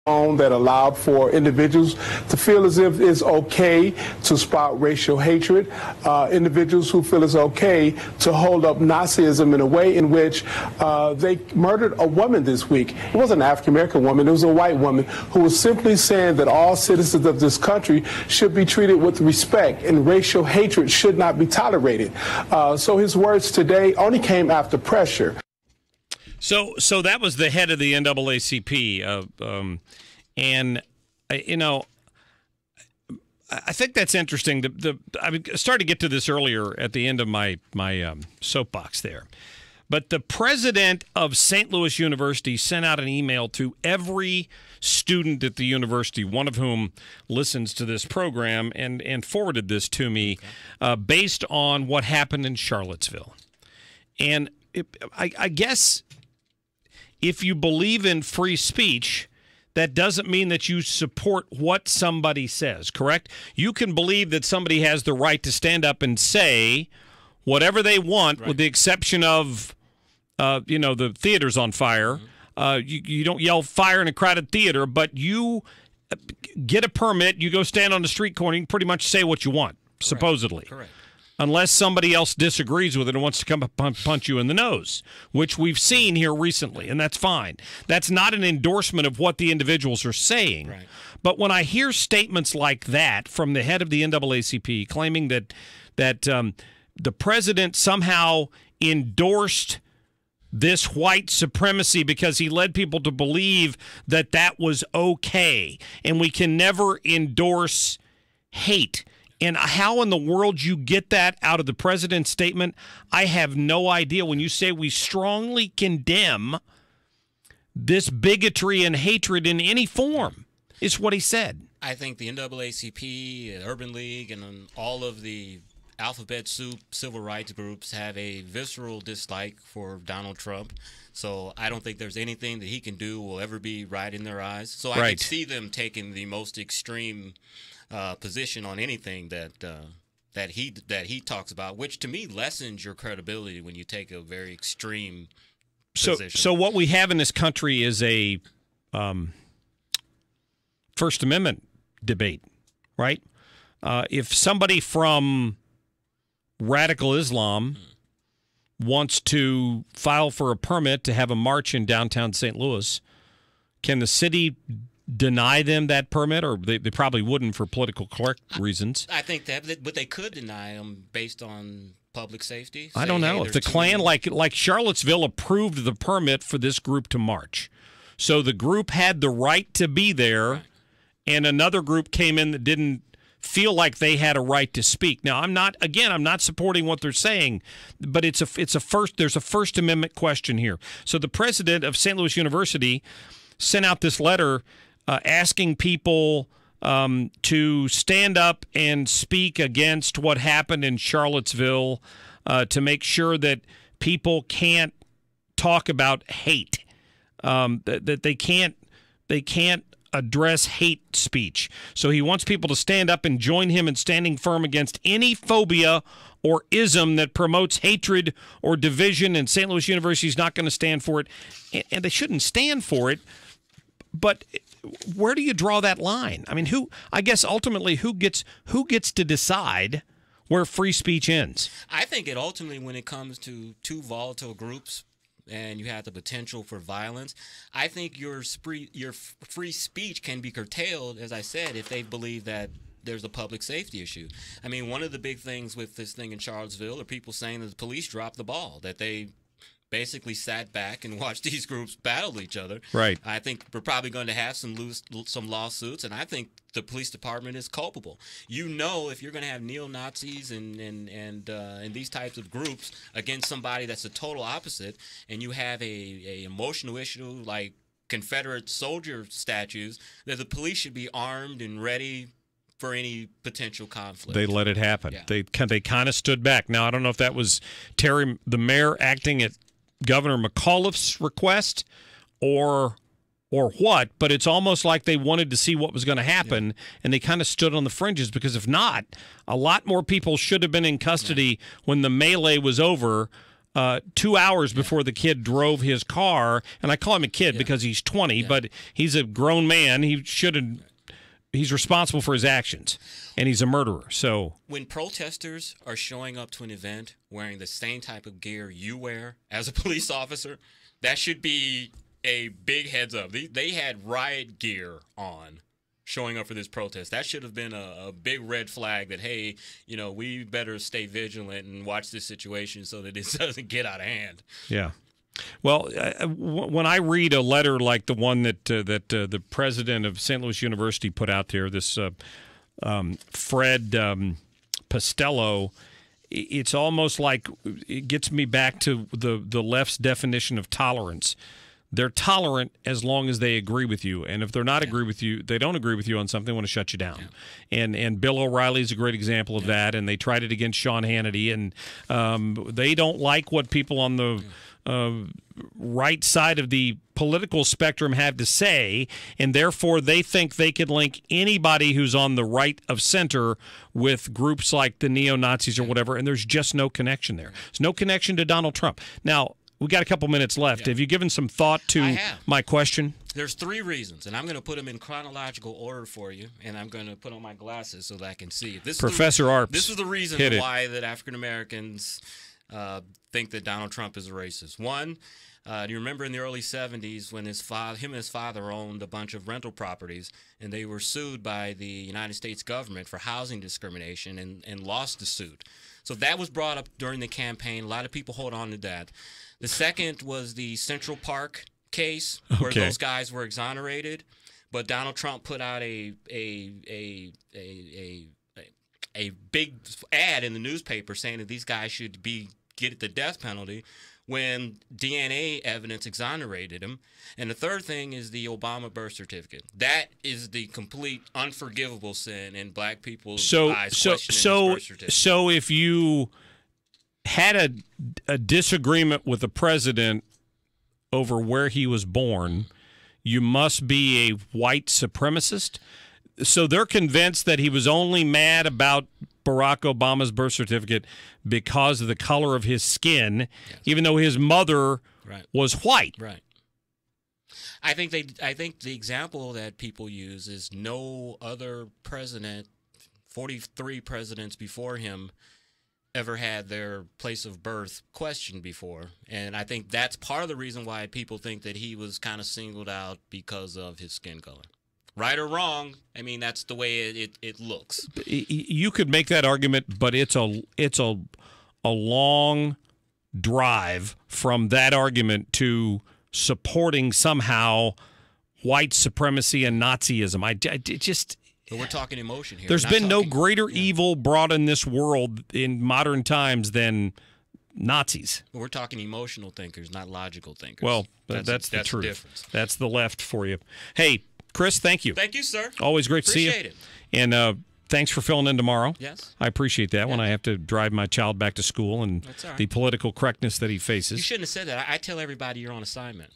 that allowed for individuals to feel as if it's okay to spout racial hatred, individuals who feel it's okay to hold up Nazism in a way in which they murdered a woman this week. It wasn't an African-American woman, it was a white woman who was simply saying that all citizens of this country should be treated with respect and racial hatred should not be tolerated. So his words today only came after pressure. So that was the head of the NAACP, and you know, I think that's interesting. I started to get to this earlier at the end of my soapbox there, but the president of St. Louis University sent out an email to every student at the university, one of whom listens to this program, and forwarded this to me, based on what happened in Charlottesville, and I guess. If you believe in free speech, that doesn't mean that you support what somebody says, correct? You can believe that somebody has the right to stand up and say whatever they want, right, with the exception of, the theater's on fire. You don't yell fire in a crowded theater, but you get a permit, you go stand on the street corner, you can pretty much say what you want, correct, supposedly. Correct. Unless somebody else disagrees with it and wants to come up and punch you in the nose, which we've seen here recently, and that's fine. That's not an endorsement of what the individuals are saying. Right. But when I hear statements like that from the head of the NAACP claiming that the president somehow endorsed this white supremacy because he led people to believe that that was okay, and we can never endorse hate. And how in the world you get that out of the president's statement, I have no idea. When you say we strongly condemn this bigotry and hatred in any form, is what he said. I think the NAACP, Urban League, and all of the alphabet soup civil rights groups have a visceral dislike for Donald Trump. So I don't think there's anything that he can do will ever be right in their eyes. So I could see them taking the most extreme position on anything that he talks about, which to me lessens your credibility when you take a very extreme position. So what we have in this country is a First Amendment debate, right? If somebody from radical Islam wants to file for a permit to have a march in downtown St. Louis, can the city deny them that permit, or they probably wouldn't for political correct reasons? I think that, but they could deny them based on public safety. I don't know. If the Klan, like Charlottesville, approved the permit for this group to march, so the group had the right to be there, right, and another group came in that didn't feel like they had a right to speak. Now, I'm not supporting what they're saying, but there's a First Amendment question here. So the president of St. Louis University sent out this letter asking people to stand up and speak against what happened in Charlottesville, to make sure that people can't talk about hate, that they can't address hate speech. So he wants people to stand up and join him in standing firm against any phobia or ism that promotes hatred or division, and St. Louis University is not going to stand for it, and they shouldn't stand for it. But where do you draw that line? I mean, ultimately who gets to decide where free speech ends? I think it ultimately, when it comes to two volatile groups and you have the potential for violence, I think your free speech can be curtailed, as I said, if they believe that there's a public safety issue. I mean, one of the big things with this thing in Charlottesville are people saying that the police dropped the ball, that they basically sat back and watched these groups battle each other. Right. I think we're probably going to have some lawsuits, and I think the police department is culpable. You know, if you're going to have neo-Nazis and these types of groups against somebody that's the total opposite, and you have a emotional issue like Confederate soldier statues, that the police should be armed and ready for any potential conflict. They let it happen. Yeah. They kind of stood back. Now, I don't know if that was the mayor acting at Governor McAuliffe's request or what, but it's almost like they wanted to see what was going to happen, and they kind of stood on the fringes, because if not, a lot more people should have been in custody when the melee was over. 2 hours before the kid drove his car. And I call him a kid because he's 20, but he's a grown man. He's responsible for his actions, and he's a murderer. So when protesters are showing up to an event wearing the same type of gear you wear as a police officer, that should be a big heads up. They had riot gear on showing up for this protest. That should have been a big red flag that, hey, we better stay vigilant and watch this situation so that it doesn't get out of hand. Yeah. Well, when I read a letter like the one that the president of St. Louis University put out there, this Fred Pastello, it's almost like it gets me back to the left's definition of tolerance. They're tolerant as long as they agree with you, and if they're not agree with you, they don't agree with you on something, they want to shut you down. Yeah. And Bill O'Reilly is a great example of that, and they tried it against Sean Hannity, and they don't like what people on the right side of the political spectrum have to say, and therefore they think they could link anybody who's on the right of center with groups like the neo-Nazis or whatever, and there's just no connection there. There's no connection to Donald Trump. Now, we got a couple minutes left. Have you given some thought to my question? There's 3 reasons, and I'm going to put them in chronological order for you, and I'm going to put on my glasses so that I can see. Professor Arps. This is the reason why that African Americans think that Donald Trump is a racist. One, do you remember in the early 70s when him and his father owned a bunch of rental properties, and they were sued by the United States government for housing discrimination and lost the suit. So that was brought up during the campaign. A lot of people hold on to that. The second was the Central Park case where those guys were exonerated, but Donald Trump put out a big ad in the newspaper saying that these guys should get the death penalty when DNA evidence exonerated him. And the third thing is the Obama birth certificate. That is the complete unforgivable sin in black people's eyes. So if you had a disagreement with the president over where he was born, you must be a white supremacist? So they're convinced that he was only mad about Barack Obama's birth certificate because of the color of his skin, even though his mother was white. Right. I think the example that people use is no other president, 43 presidents before him, ever had their place of birth questioned before. And I think that's part of the reason why people think that he was kind of singled out because of his skin color. Right or wrong, I mean, that's the way it looks. You could make that argument, but it's a long drive from that argument to supporting somehow white supremacy and Nazism. But we're talking emotion here. There's been no greater evil brought in this world in modern times than Nazis. We're talking emotional thinkers, not logical thinkers. Well, that's the truth. Difference. That's the left for you. Hey, Chris, thank you. Thank you, sir. Always great to see you. Appreciate it. And thanks for filling in tomorrow. Yes. I appreciate that when I have to drive my child back to school and the political correctness that he faces. You shouldn't have said that. I tell everybody you're on assignment.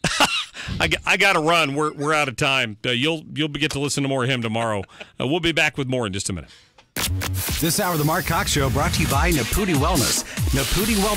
I got to run. We're out of time. You'll get to listen to more of him tomorrow. We'll be back with more in just a minute. This hour of the Mark Cox Show brought to you by Naputi Wellness. Naputi Wellness.